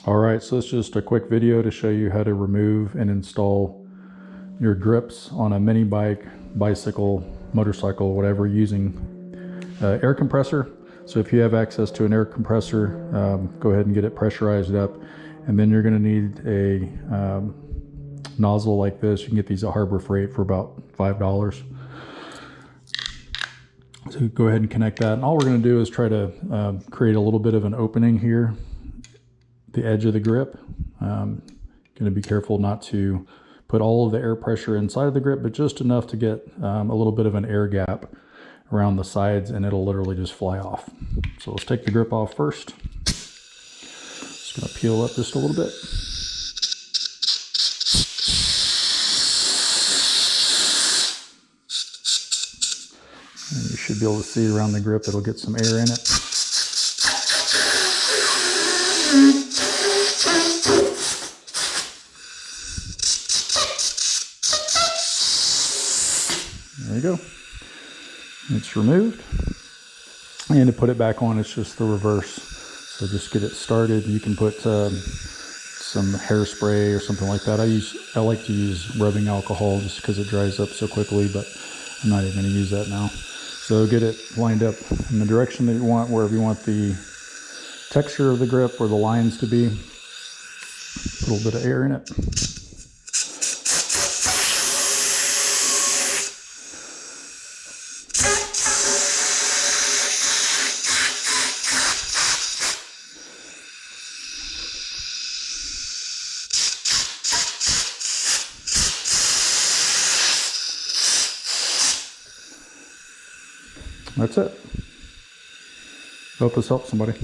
All right, so it's just a quick video to show you how to remove and install your grips on a mini bike, bicycle, motorcycle, whatever, using air compressor. So if you have access to an air compressor, go ahead and get it pressurized up. And then you're going to need a nozzle like this. You can get these at Harbor Freight for about $5. So go ahead and connect that. And all we're going to do is try to create a little bit of an opening here, the edge of the grip. Going to be careful not to put all of the air pressure inside of the grip, but just enough to get a little bit of an air gap around the sides, and it'll literally just fly off. So let's take the grip off first. Just going to peel up just a little bit. And you should be able to see around the grip, it'll get some air in it. There you go. It's removed. And to put it back on, it's just the reverse. So just get it started. You can put some hairspray or something like that. I like to use rubbing alcohol just because it dries up so quickly, but I'm not even going to use that now. So get it lined up in the direction that you want, wherever you want the texture of the grip or the lines to be. Put a little bit of air in it. That's it. Hope this helps somebody.